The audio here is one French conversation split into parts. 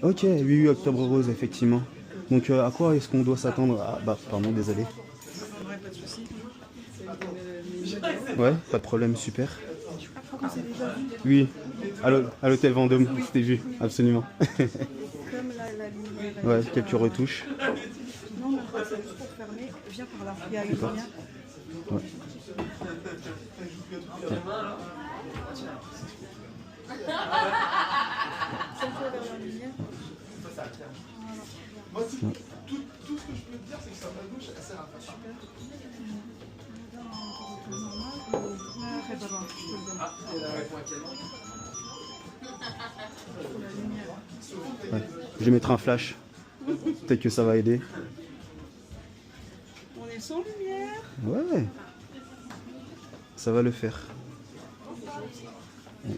Ok, oui, oui, Octobre Rose, effectivement. Donc à quoi est-ce qu'on doit s'attendre? Ah, bah, pardon, désolé. Ouais, pas de soucis. C'est une de mes modèles. Ouais, pas de problème, super. Je crois qu'on s'est déjà vu. Oui, à l'hôtel Vendôme, c'était vu, absolument. Comme la lumière. Ouais, quelques retouches. Non, mais c'est juste pour fermer. Viens par là. Il y a une D'accord. lumière. Ouais. Cette fois vers la lumière. Moi, tout ce que je peux te dire, c'est que sa main gauche, elle sert à faire ça. Arrête d'abord, je te le donne. Pour la lumière. Ouais. Je vais mettre un flash. Peut-être que ça va aider. On est sans lumière. Ouais. Ça va le faire. Ouais.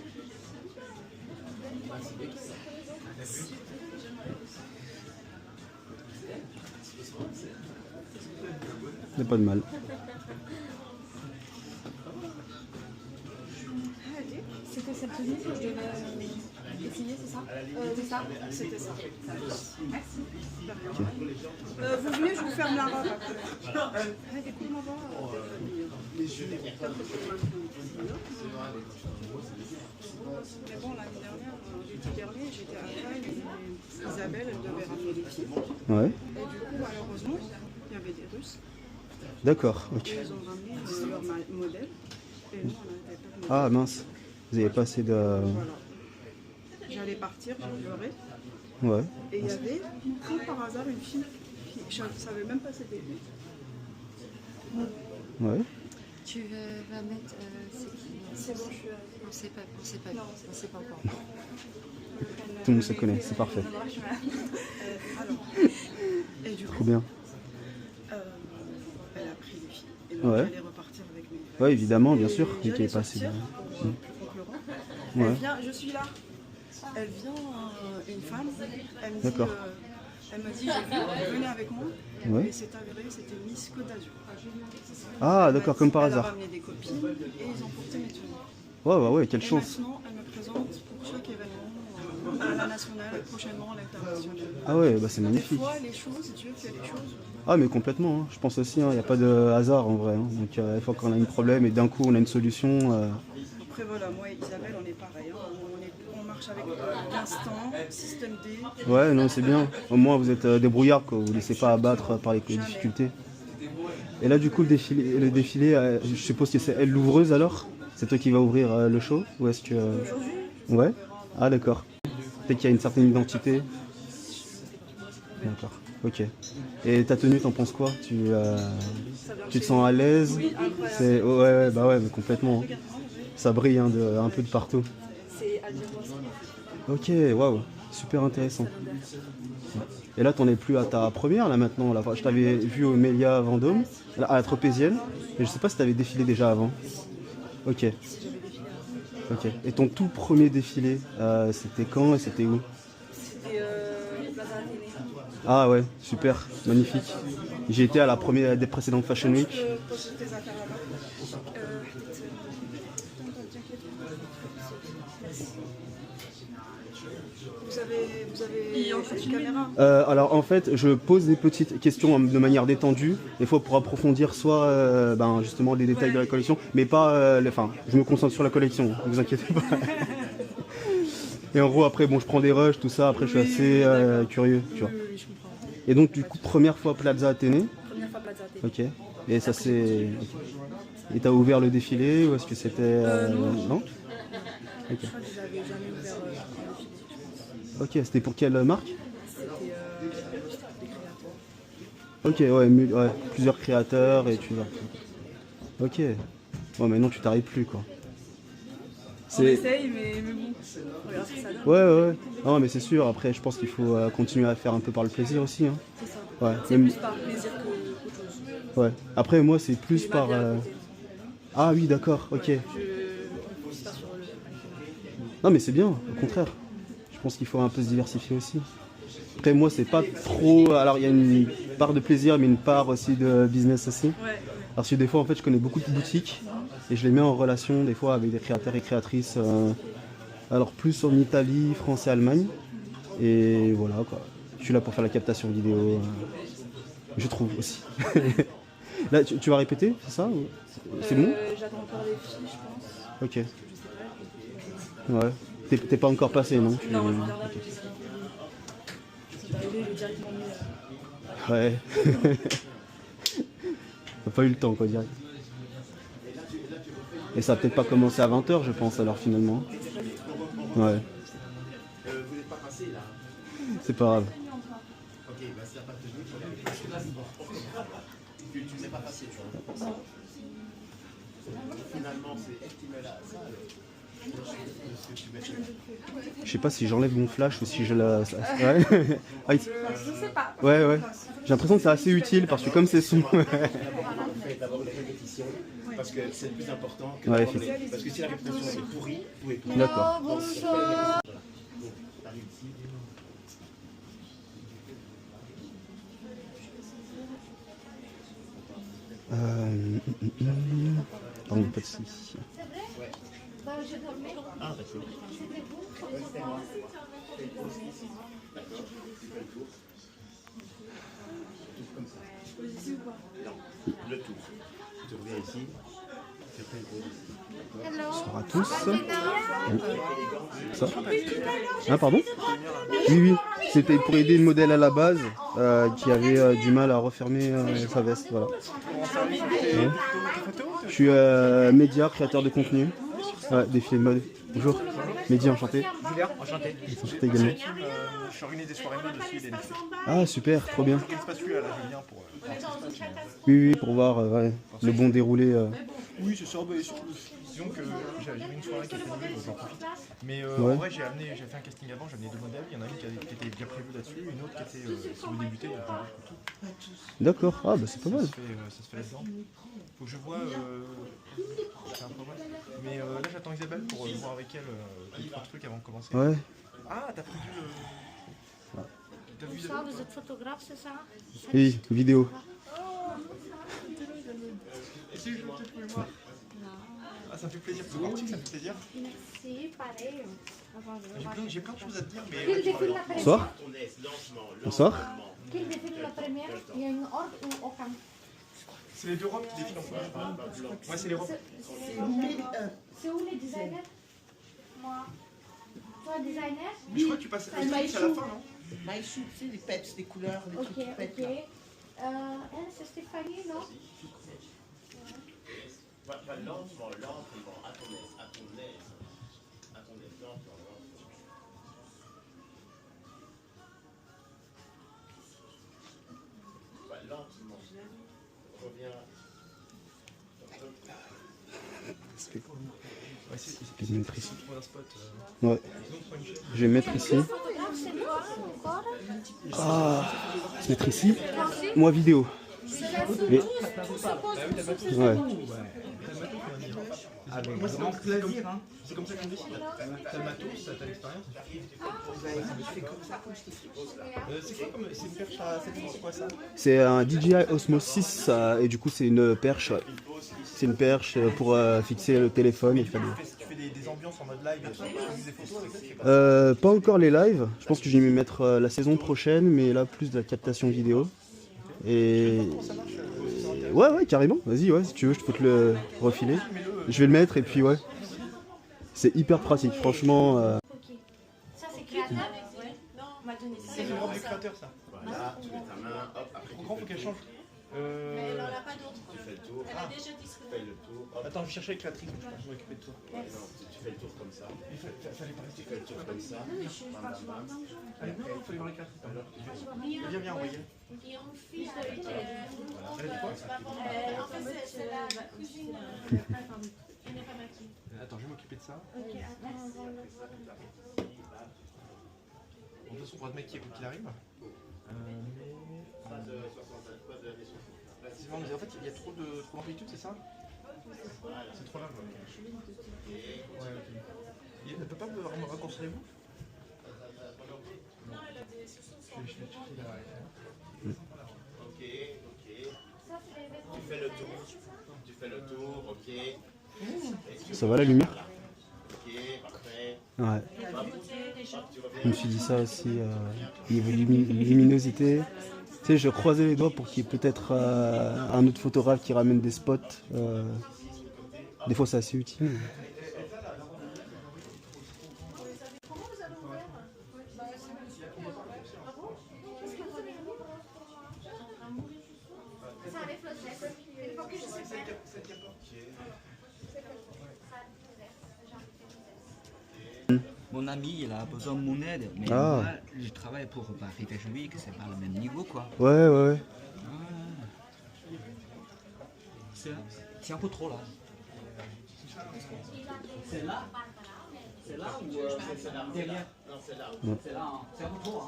Il n'y a pas de mal. C'était cette tenue que je devais essayer, c'est ça? C'est ça? C'était ça. Merci. Vous venez, je vous ferme la robe après. Écoute, ma voix. Mais bon, l'année dernière, l'été dernier, j'étais à Cannes et Isabelle, elle devait ramener des filles. Ouais. Et du coup, malheureusement, il y avait des Russes. D'accord, ok. Ils ont ramené leur modèle. Et nous, on n'avait pas de modèle. Ah mince, vous n'avez pas assez de... Voilà. J'allais partir, j'ai pleuré. Ouais. Et il y avait, comme par hasard, une fille qui, je ne savais même pas c'était lui. Ouais. Tu vas mettre. C'est qui? C'est bon, je suis On sait pas, on sait pas, Non, on sait pas encore. Tout le monde se connaît, c'est parfait. alors. Et du Trop coup, bien. elle a pris les filles. Et donc, Ouais. j'allais repartir avec mes Ouais, évidemment, bien sûr. Et Vu qu'il j'allais est pas assez... sortir pour concurrent. Ouais. Elle vient, je suis là. Elle vient, une femme, elle me dit, D'accord. j'ai vu, venez avec moi. Ouais. Et c'est avéré, c'était Miss Côte d'Azur. Ah, d'accord, comme par Elle a hasard. ramené des copines et ils ont porté mes tenues. Ouais, ouais, ouais, quelle Et chance. maintenant, elle me présente pour chaque événement, à la nationale et prochainement à l'international. Ah ouais, bah c'est Des magnifique. fois, les choses, si tu veux, tu fais les choses. Ah mais complètement, hein. Je pense aussi, il n'y a pas de hasard en vrai. Hein. Donc il faut qu'on a un problème et d'un coup on a une solution. Après, voilà, moi et Isabelle, on est pareil. Hein. On marche avec l'instant, système D. Ouais, non, c'est bien. Au moins vous êtes débrouillard, quoi. Vous ne laissez pas abattre par les difficultés. Et là du coup le défilé je suppose que c'est elle l'ouvreuse alors? C'est toi qui vas ouvrir le show? Ou est-ce que... Aujourd'hui, Ouais. Ah d'accord. Peut-être qu'il y a une certaine identité. D'accord. Ok. Et ta tenue, t'en penses quoi? Tu te sens à l'aise? oui, incroyable. C'est... Ouais, ouais, bah ouais, mais complètement. Hein. Ça brille hein, un peu de partout. C'est à dire aussi. Ok, waouh, super intéressant. Et là, t'en es plus à ta première là maintenant. Là. Enfin, je t'avais vu au Mélia Vendôme, à la Tropézienne, et je sais pas si t'avais défilé déjà avant. Ok. Ok. Et ton tout premier défilé, c'était quand et c'était où? C'était Plaza Athénée. Ah ouais, super, magnifique. J'ai été à la première des précédentes Fashion Week. Pose tes affaires là-bas. Vous avez une caméra? Alors en fait, je pose des petites questions de manière détendue, des fois pour approfondir soit justement des détails de la collection, mais pas, enfin, je me concentre sur la collection, ne vous inquiétez pas. Et en gros après, bon, je prends des rushs, tout ça, après je suis assez curieux, tu vois. Oui, je comprends. Et donc du coup, première fois Plaza Athénée, Première fois Plaza Athénée. ok. Et ça c'est... Et t'as ouvert le défilé ou est-ce que c'était... non. Ok. Je crois que j'avais jamais ouvert un défilé, je pense. Ok, c'était pour quelle marque? C'était des créateurs. Ok, ouais, plusieurs créateurs et tu vas. Ok. Bon, maintenant tu t'arrêtes plus quoi. On essaye, mais bon, on verra ce que ça donne. Ouais. Non, mais c'est sûr, après je pense qu'il faut continuer à faire un peu par le plaisir aussi. Hein. C'est ça. Ouais. C'est Même- plus par plaisir qu'autre chose. ouais. Après, moi c'est plus Il va par. bien à côté. Ah oui, d'accord, ok. Je ne pousse pas sur le. Non, mais c'est bien, au contraire. Je pense qu'il faut un peu se diversifier aussi. Après, moi c'est pas trop. Alors, il y a une part de plaisir, mais une part aussi de business aussi. Ouais. Parce que des fois, en fait, je connais beaucoup de boutiques et je les mets en relation des fois avec des créateurs et créatrices. Alors plus en Italie, France et Allemagne. Et voilà quoi. Je suis là pour faire la captation vidéo. Je trouve aussi. Là, tu vas répéter, c'est ça ou... C'est bon? J'attends encore les filles, je pense. Ok. Je sais pas. Ouais. T'es pas encore passé, non? Non, je regarde là, c'est arrivé, j'ai directement mis. Ouais. T'as pas eu le temps quoi, direct. Et ça a peut-être pas commencé à 20 h, je pense, alors finalement. Ouais. Vous n'êtes pas passé là. C'est pas grave. Ok, bah c'est à partir de tu ne sais pas passer, tu vois. Finalement, c'est elle qui met là. Ça, Je sais pas si j'enlève mon flash ou si je la... Ouais. Ah, Je sais pas. ouais, ouais. J'ai l'impression que c'est assez utile parce que comme c'est son... fait d'avoir une répétition parce que c'est le plus important que Ouais, d'avoir les... Parce que si la répétition est pourrie, vous pouvez tout. D'accord. Bonjour. Pardon, pas de si. C'est vrai? Bah, je dormais. Ah, d'accord. C'était vous? Le tour. Tu reviens ici. Tu fais le tour ici. Hello. Bonsoir à tous. Ça Ça Ah, pardon? Oui, oui. C'était pour aider une modèle à la base qui avait du mal à refermer sa veste. Voilà. Ouais. Je suis média, créateur de contenu. Ouais, défilé de mode. Bonjour. Média, enchanté. Julien, enchanté. Enchanté également. Je organise des soirées mode aussi, des lycées. Ah, super, trop bien. Je ne pas celui-là, là, je viens pour. Oui, oui, pour voir ouais, le bon déroulé. Oui, c'est ça. Bah, disons que j'avais une soirée qui était annulée, donc j'en profite. Mais Ouais. en vrai, j'ai fait un casting avant, j'ai amené 2 modèles. Il y en a une qui était bien prévue là-dessus, une autre qui était si vous débutez, donc D'accord, ah bah c'est pas mal. ça se fait là-dedans. Faut que je vois. C'est un peu vrai. Mais là, j'attends Isabelle pour voir avec elle 2-3 trucs avant de commencer. Ouais. Ah, t'as prévu le. T'as vu Ça, vous êtes photographe, c'est ça? Oui, vidéo. Si, je veux peut-être moi. Ah, ça me fait plaisir. C'est parti, ça me fait plaisir. Merci, pareil. J'ai plein de choses à te dire, mais. Qui défile la première? Bonsoir. Bonsoir. Qui défile la première? Il y a une ordre ou aucun? C'est les deux robes qui défilent en premier. Ouais, c'est les robes. C'est où les designers? Moi. Toi, designer? Mais je crois que tu passes à la fin, non? Maïchou, tu sais, les peps, les couleurs, les Ok, trucs qui pètent. ok. Là. Elle, c'est Stéphanie, non? Lentement, lentement, à ton aise, à ton aise. À ton aise, lentement, lentement. Lentement. Reviens. Ouais, c'est Je vais mettre ici. trouver un spot. Ouais. Je vais me mettre ici. Photographe, c'est toi encore? Ah, se mettre ici. Moi vidéo. Et... Ouais. Avec grand plaisir, hein. C'est comme ça qu'on décide. T'as le matos, t'as l'expérience. C'est comme ça, comme je te dis. C'est quoi comme. C'est une perche à 7 c'est quoi ça? C'est un DJI Osmo 6 et du coup c'est une perche. Ouais. C'est une perche pour fixer le téléphone et faire des... Tu fais des ambiances en mode live, tu fais des photos avec ça? Pas encore les lives. Je pense que je vais m'y mettre la saison prochaine, mais là plus de la captation vidéo. Et ouais, ouais, carrément. Vas-y, ouais, si tu veux, je peux te le refiler. Je vais le mettre et puis ouais. C'est hyper pratique, franchement. Ok. Ça, c'est créateur? Ouais. Non, on m'a donné ça. C'est une robe du créateur, ça. Voilà, tu mets ta main, hop, après Trop tu grand, fais faut qu'elle le change. Mais elle en a pas d'autres. Tu fais le tour. Elle a déjà distribué. Tu fais le tour. Hop, Attends, je cherchais la créatrice, je vais m'occuper de toi. non, tu fais le tour comme ça. Il fallait pas rester. Tu fais le tour comme ça. Bam, bam, bam. Allez, non, il fallait voir les créatrices. Viens, viens, envoyez. Et on fait Elle a dit quoi? en fait, c'est la cousine. Elle n'est pas maquillée. Attends, je vais m'occuper de ça. Ok, attends, on va le voir. De toute façon, on va te maquiller quoi qu'il arrive. Mais en fait, il y a trop d'amplitude, c'est ça? C'est trop large. Ouais, ok. Elle ne peut pas me raccourcir les boucles? Non, elle a des sous-sons. Je vais checker là. Ok, ok. Tu fais le tour. Tu fais le tour, ok. Ça va la lumière? Ok, parfait. Ouais. Hop, tu Je me suis dit ça aussi, niveau luminosité. Tu sais, je croisais les doigts pour qu'il y ait peut-être un autre photographe qui ramène des spots. Des fois, c'est assez utile. Mon ami, il a besoin de mon aide, mais Ah. moi, je travaille pour Paris Fashion Week, c'est pas le même niveau, quoi. Ouais, ouais, ouais. C'est un peu trop, là. C'est là? C'est là ou C'est là. derrière? Non, c'est là. C'est là, hein. C'est un peu trop, hein.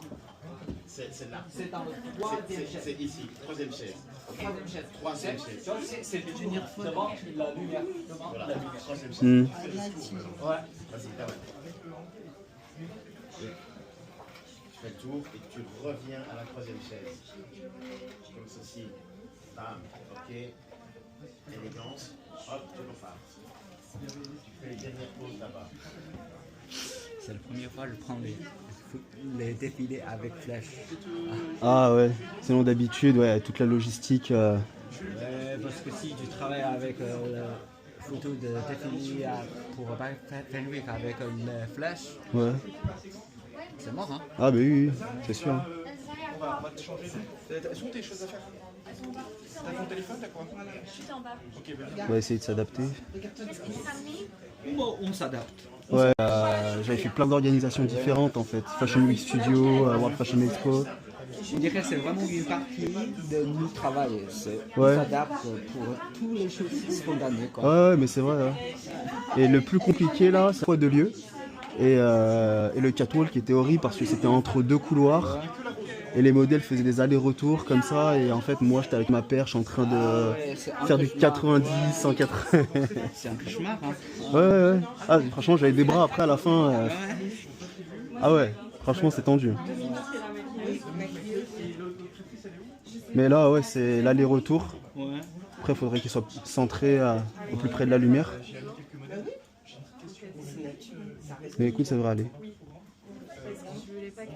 C'est là. C'est dans le troisième chaise. C'est ici, troisième chaise. Troisième chaise. Troisième chaise. Tu vois, c'est de tenir devant la lumière. Devant Voilà, la lumière. troisième chaise. Hmm. Ouais. Vas-y, là, tu fais le tour et tu reviens à la troisième chaise. Comme ceci. Bam. Ok. Élégance. Hop, tu repars. Tu fais les dernières pauses là-bas. C'est la première fois que je prends les défilés avec flèche. Ah ouais, sinon d'habitude, ouais, toute la logistique. Parce que si tu travailles avec la photo de défilé pour Fashion Week avec les flèches, Ouais. c'est mort, hein. Ah bah oui, oui, c'est sûr. On va te changer. Elles sont tes choses à faire. T'as ton téléphone, t'as quoi? Juste en bas. Ok, ben On va essayer de s'adapter. On s'adapte. Ouais, j'avais fait plein d'organisations différentes en fait. Fashion Week Studio, World Fashion Expo. Je dirais que c'est vraiment une partie de notre travail. On Ouais. s'adapte pour toutes les choses spontanées, quoi. Ouais, mais c'est vrai. Ouais. Et le plus compliqué là, c'est le choix de lieu. Et le catwalk était horrible parce que c'était entre deux couloirs. Et les modèles faisaient des allers-retours comme ça. Et en fait, moi, j'étais avec ma perche en train de Ouais, c'est un faire du cauchemar. 90, 180. C'est un cauchemar, hein. Ouais, ouais, ouais. Ah, franchement, j'avais des bras après à la fin. Ah ouais, franchement, c'est tendu. Mais là, ouais, c'est l'aller-retour. Ouais. Après, il faudrait qu'il soit centré au plus près de la lumière. Mais écoute, ça devrait aller. Parce que je voulais pas que.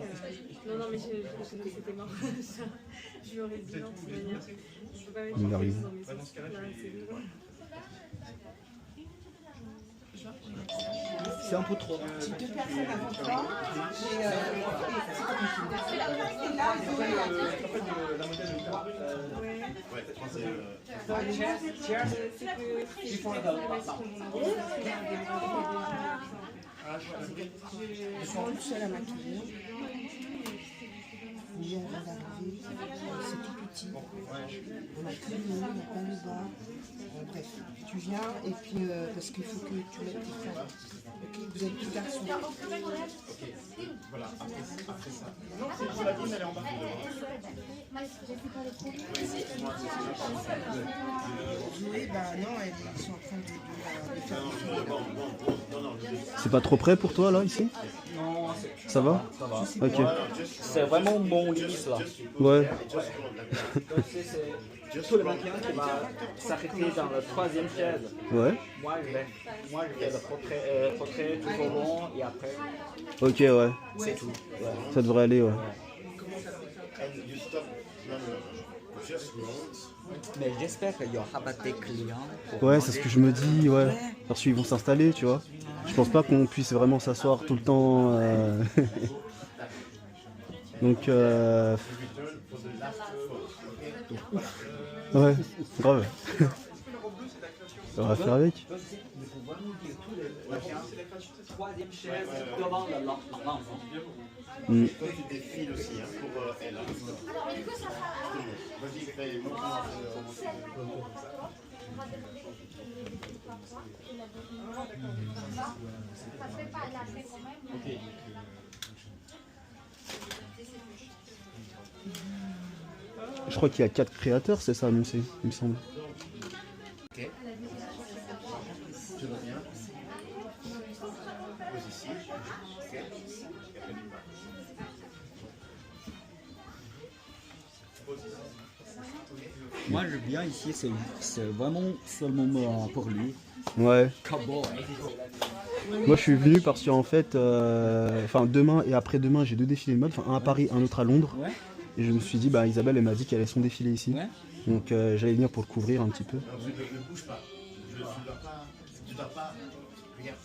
Non, non, mais je que c'était mort. Je lui aurais dit non, de toute manière. Je peux pas mettre Il une arrive. dans mes sources. Là, c'est bon. C'est un peu trop. Deux personnes avant toi. Et c'est là, Ouais, je pense que C'est que. Il faut Ils sont tous seuls à maquiller. Oui, on vient d'arriver. C'est tout petit. On a tout le haut, on n'a pas le bas. Bon, bref, tu viens et puis parce qu'il faut que tu mettes tes femmes. Ok, vous êtes deux garçons. voilà, après ça. Non, c'est la ville, elle est en bas. Zoé, bah non, ils sont en train de faire C'est pas trop près pour toi là, ici? Non, Ça va? ça va. Ok. C'est vraiment mon limite, là. Ouais. C'est tout le matin qui va s'arrêter dans la troisième chaise. Ouais. Moi, je fais le portrait tout au long et après, Ok, ouais. c'est tout. Ouais. Ça devrait aller, ouais. And you stop. Non, non, non. Just round. Mais j'espère qu'il y aura pas des clients. pour Ouais, manger. c'est ce que je me dis, ouais. Parce qu'ils vont s'installer, tu vois. Je pense pas qu'on puisse vraiment s'asseoir tout le temps. Donc, ouais, grave. On va faire avec. Troisième chaise devant la lampe. Mm. Toi, tu défiles aussi hein, pour elle. Vas-y, fais montre-moi. Je crois qu'il y a 4 créateurs, c'est ça annoncé, il me semble. Ok. Tu reviens. Pose ici. Ok. Moi, je viens ici, c'est vraiment seulement pour lui. Ouais. Cowboy. Moi je suis venu parce que en fait, enfin demain et après-demain j'ai 2 défilés de mode, enfin un à Paris, un autre à Londres. Ouais. Et je me suis dit, bah Isabelle elle m'a dit qu'elle allait son défilé ici. Ouais. Donc j'allais venir pour le couvrir un petit peu. Ne bouge pas. Tu dois pas. Regarde.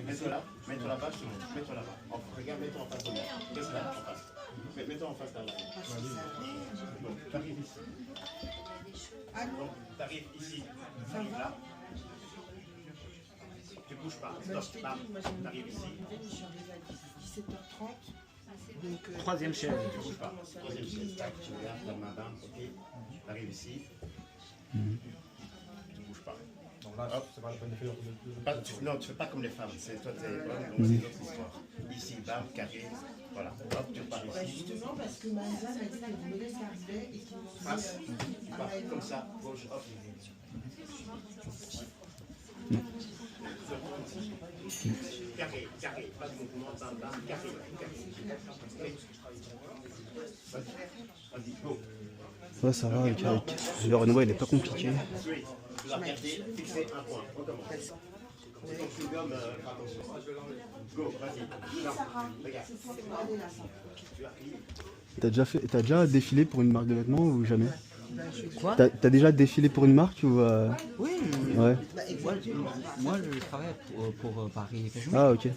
Mets-toi là. Mets-toi là-bas, je te montre. Mets-toi là-bas. Regarde, mets-toi en face de moi. Reste là, en face. Mets-toi en face là-bas. Donc, t'arrives ici. Donc, t'arrives ici. T'arrives là. Tu bouges pas. Stop. T'arrives ici. Je suis arrivée à 17h30. Donc, Troisième chaise. Tu bouges pas. Troisième chaise. Tac, tu regardes la madame. Ok. T'arrives ici. Tu bouges pas. Donc là, c'est pas la peine de faire Non, tu fais pas comme les femmes, c'est toi, t'es donc c'est une autre histoire. Ici, bam, carré, voilà. Hop, tu repars bah, ici. justement, parce que Manza m'a dit qu'elle me laisse arriver et qu'ils m'ont Face, dit tu pars comme ça, gauche, hop. Carré, pas de mouvement, bam, bam, carré. Vas-y, go. Ouais ça va avec. Le renouveau il est pas compliqué. Straight. Tu dois regarder, fixer un point. On commence. C'est ton chewing-gum, attention. Go, vas-y. Non, regarde. Tu arrives. T'as déjà défilé pour une marque de vêtements ou jamais? Quoi? T'as déjà défilé pour une marque ou Oui. Ouais. Moi, je travaille pour Paris Fashion Week. Ah ok.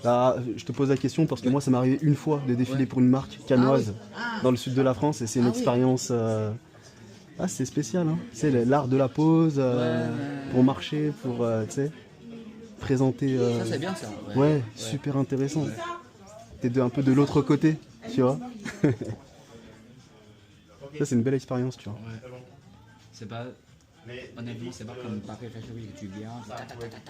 Là, je te pose la question parce que moi ça m'est arrivé une fois de défiler pour une marque canoise dans le sud de la France et c'est une expérience c'est spécial. Hein. C'est l'art de la pose pour marcher, pour tu sais, présenter. Ça, c'est bien ça. Ouais, super intéressant. T'es un peu de l'autre côté, tu vois. Ça c'est une belle expérience, tu vois. C'est pas. Honnêtement, c'est pas comme Paris Fashion Week, tu viens.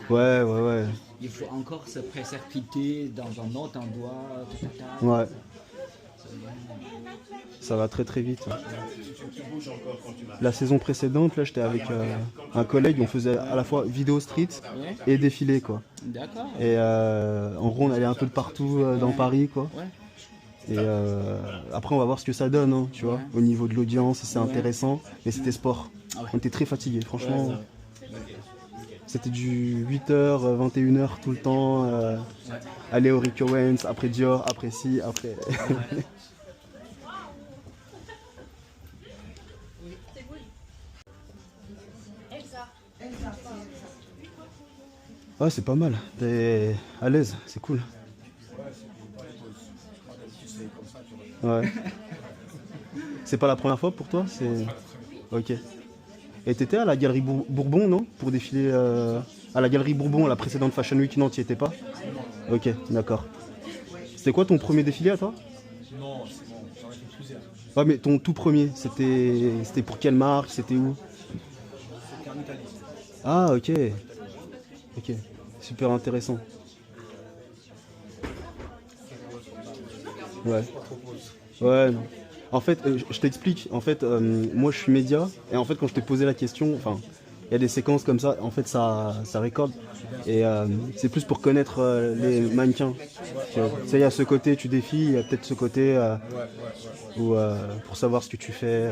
Ouais. Il faut encore se précipiter dans un autre endroit. Ouais. Ça va très très vite. Tu bouges encore quand tu marches. La saison précédente, là, j'étais avec un collègue, on faisait à la fois vidéo street et défilé, quoi. D'accord. Et en gros, on allait un peu de partout dans Paris, quoi. Ouais. Et après, on va voir ce que ça donne, hein, tu vois, au niveau de l'audience, si c'est intéressant. Mais c'était sport. Ah ouais. On était très fatigués, franchement. C'était du 8h, 21h tout le temps. Aller au Rick Owens, après Dior, après ci, après. Ouais, c'est pas mal. T'es à l'aise, c'est cool. Ouais. C'est pas la première fois pour toi? C'est. Ok. Et t'étais à la Galerie Bourbon, non? Pour défiler à la Galerie Bourbon, la précédente Fashion Week, non, t'y étais pas? Ok, d'accord. C'était quoi ton premier défilé à toi? Non, c'est bon, j'en ai fait plusieurs. Ouais, mais ton tout premier, c'était pour quelle marque? C'était où? C'était en Italie. Ah, ok. Ok, super intéressant. Ouais. Ouais, non. En fait, je t'explique. En fait, moi je suis média. Et en fait, quand je t'ai posé la question, enfin, il y a des séquences comme ça. En fait, ça récorde. Et c'est plus pour connaître les mannequins. Tu sais, il y a ce côté, tu défiles. Il y a peut-être ce côté où, pour savoir ce que tu fais.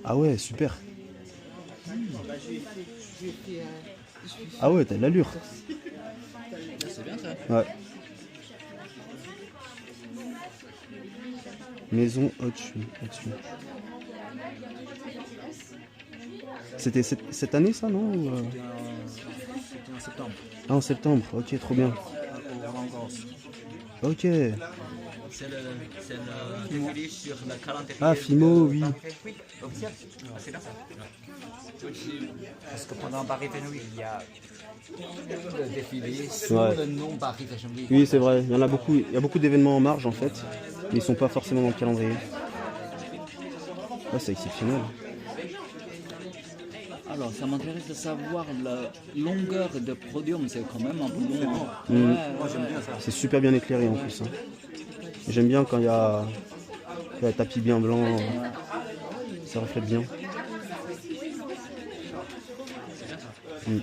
Ah ouais, super. Ah ouais, t'as de l'allure. C'est bien ça. Ouais. Maison au-dessus. C'était cette année ça, non? Ou, C'était en septembre. Ah, en septembre, ok, trop bien. Ok. C'est le défilé sur le calendrier. Ah, Fimo, oui. Officiel. Ah, c'est bien ça. Parce que pendant Paris Fashion Week, il y a le défilé sous le nom Paris Fashion Week. Oui, c'est vrai, il y en a beaucoup. Il y a beaucoup d'événements en marge en fait, mais ils sont pas forcément dans le calendrier. Ouais, c'est exceptionnel. Alors, ça m'intéresse de savoir la longueur de podium, c'est quand même un peu long. Mm. Moi, j'aime bien ça. C'est super bien éclairé en plus. Hein. J'aime bien quand il y a le tapis bien blanc, ça reflète bien. Mm.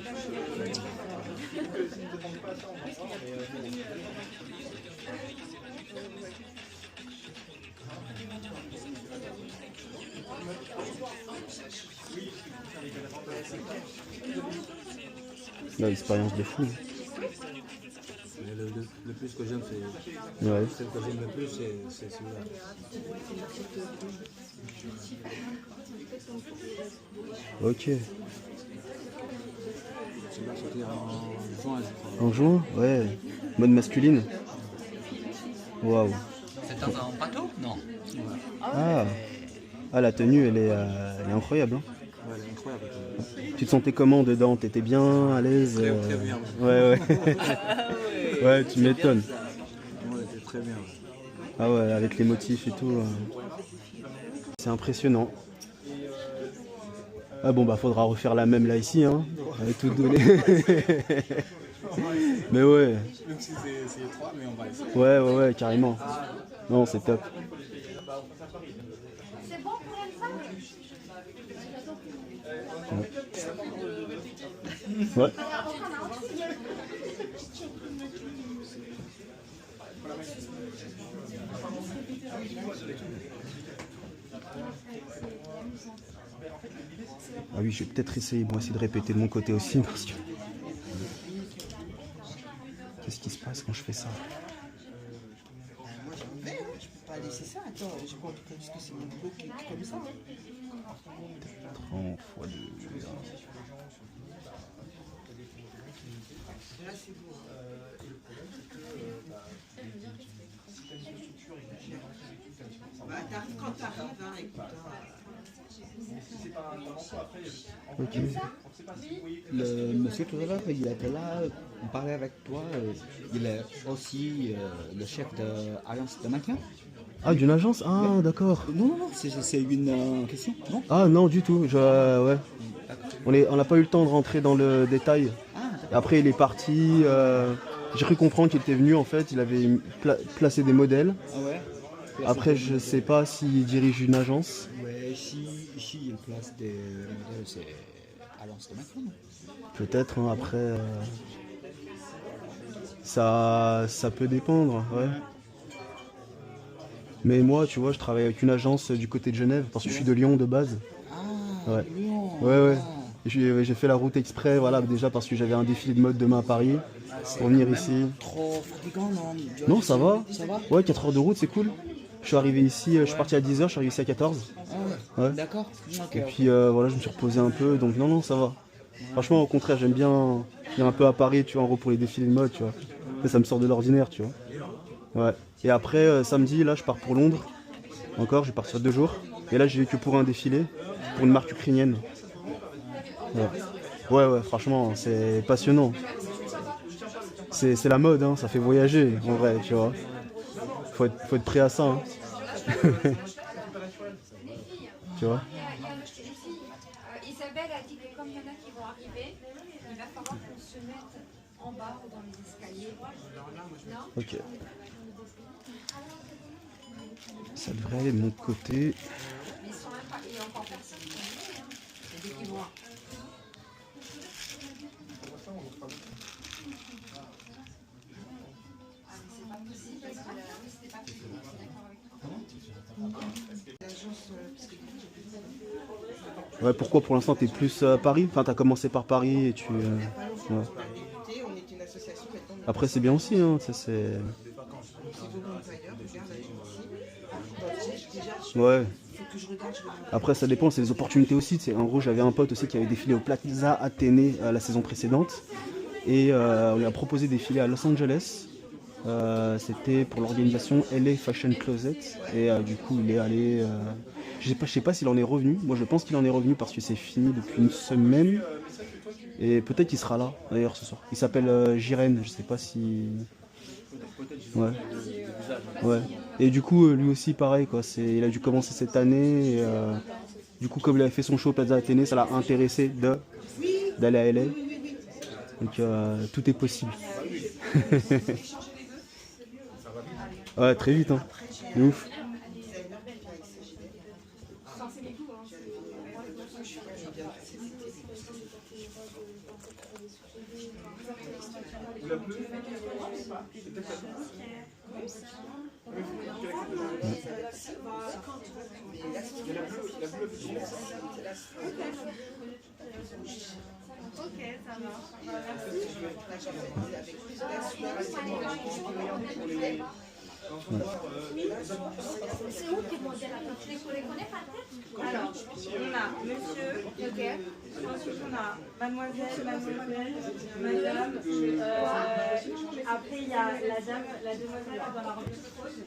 L'expérience de fou. Mais le plus que j'aime, c'est Ouais. celle que j'aime le plus, c'est celui-là. Ok. Celui-là, c'était en juin, je crois. En juin? Ouais. Mode masculine. Waouh. C'est dans un bateau? Non. Ah. Ah, la tenue, elle est incroyable. Hein. Ouais, elle est incroyable. Tu te sentais comment dedans? T'étais bien, à l'aise? Très, très bien. Ouais, ouais. Ouais, tu m'étonnes. Ouais, c'était très bien. Ah ouais, avec les motifs et tout. C'est impressionnant. Ah bon, bah faudra refaire la même là ici, hein. Avec tout donné. Mais ouais. Même si c'est étroit, mais on va essayer. Ouais, ouais, ouais, carrément. Non, c'est top. C'est bon pour elle, ça? Ouais. Ah oui, je vais peut-être essayer, moi, essayer de répéter de mon côté aussi, parce que... Qu'est-ce qui se passe quand je fais ça? Moi j'en vais, hein. Je peux pas laisser ça. Attends, je compte parce que c'est mon boulot qui est comme ça. Hein. 30 fois 2. Là c'est beau. Bah, t'arrives quand t'arrives, hein, écoute. Ok. Le monsieur tout à l'heure, il était là, on parlait avec toi, il est aussi le chef de l'agence de maintien. Ah, d'une agence? Ah, d'accord. Non, non, non, c'est une question, non? Ah, non, du tout. Ouais. On n'a pas eu le temps de rentrer dans le détail. Après, il est parti. J'ai cru comprendre qu'il était venu, en fait. Il avait placé des modèles. Ah ouais. Après, je sais pas s'il dirige une agence. Ouais, ici il place des modèles, c'est agence de maintien, non? Peut-être, hein, après. Ça peut dépendre, ouais. Mais moi, tu vois, je travaille avec une agence du côté de Genève, parce que je suis de Lyon de base. Ah, Ouais. Lyon. Ouais. J'ai fait la route exprès, voilà, déjà parce que j'avais un défilé de mode demain à Paris, pour venir ici. Trop fatigant, non? Non, ça va. Ça va? Ouais, 4 heures de route, c'est cool. Je suis arrivé ici, je suis parti à 10h, je suis arrivé ici à 14. Ah Ouais. d'accord. Et puis voilà, je me suis reposé un peu, donc non, ça va. Franchement, au contraire, j'aime bien venir un peu à Paris, tu vois, en gros pour les défilés de mode, tu vois. Mais ça me sort de l'ordinaire, tu vois. Ouais. Et après, samedi, là, je pars pour Londres. Encore, je vais partir 2 jours. Et là, j'ai vécu pour un défilé, pour une marque ukrainienne. Ouais, franchement, c'est passionnant. C'est la mode, hein, ça fait voyager, en vrai, tu vois. Faut être prêt à ça, hein. Tu vois. Isabelle a dit que comme il y en a qui vont arriver, il va falloir qu'on se mette en bas ou dans les escaliers. Non? Ok. Ça devrait aller de mon côté. Ils sont même pas. Il y a encore personne qui est arrivé, hein. C'est dès qu'ils vont. Ah, mais c'est pas possible parce que oui, c'était pas prévu. Je suis d'accord avec toi. L'agence, parce que Ouais, pourquoi pour l'instant t'es plus à Paris? Enfin, t'as commencé par Paris et tu. il n'y a pas longtemps, on a débuté, on est une association maintenant. Après, c'est bien aussi, hein. Ça, c'est. C'est volontaire, regarde, là, ici. Déjà, Ouais. faut que je regarde, Après, ça dépend, c'est les opportunités aussi. En gros, j'avais un pote aussi qui avait défilé au Plaza Athénée la saison précédente. Et on lui a proposé de défiler à Los Angeles. C'était pour l'organisation LA Fashion Closet. Et du coup, il est allé. Je sais pas s'il en est revenu. Moi, je pense qu'il en est revenu parce que c'est fini depuis une semaine. Et peut-être qu'il sera là, d'ailleurs, ce soir. Il s'appelle Jiren. Je sais pas si. Ouais. Et du coup, lui aussi, pareil, quoi. Il a dû commencer cette année. Et, du coup, comme il avait fait son show au Plaza Athénée, ça l'a intéressé d'aller à LA. Donc, tout est possible. Ouais, très vite, hein. C'est ouf. comme ça. Ok, ça marche. C'est où qui est modérateur? Tu les connais pas peut-être? Alors, on a monsieur, ok. Ensuite, on a mademoiselle, madame. Après, il y a la dame, la demoiselle dans la robe rose.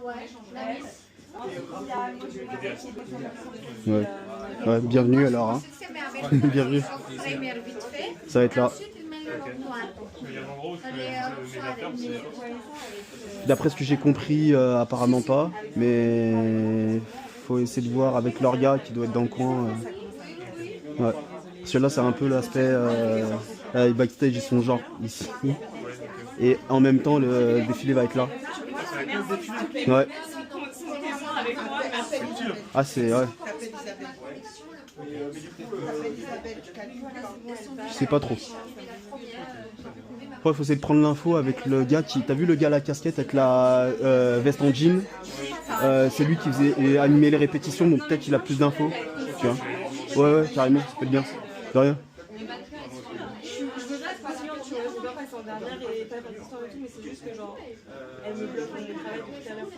Ouais, la miss. Ensuite, il y a une demoiselle qui est Ouais. Ouais, bienvenue alors. Hein. Bienvenue. Ça va être là. D'après ce que j'ai compris, apparemment pas. Mais faut essayer de voir avec l'orga qui doit être dans le coin. Ouais. Celui-là, c'est un peu l'aspect backstage, ils sont genre ici. Et en même temps, le défilé va être là. Ouais. Ah, c'est. Ouais. Je sais pas trop. Après, il faut essayer de prendre l'info avec le gars qui. T'as vu le gars à la casquette avec la veste en jean? C'est lui qui faisait animer les répétitions, donc peut-être qu'il a plus d'infos. Tu vois? Ouais, carrément, ça peut être bien. De rien. Je veux pas être patiente, tu vois, je veux pas passer en dernière et pas faire d'histoire et tout, mais c'est juste que genre, elle me bloque dans le travail depuis tout à l'heure.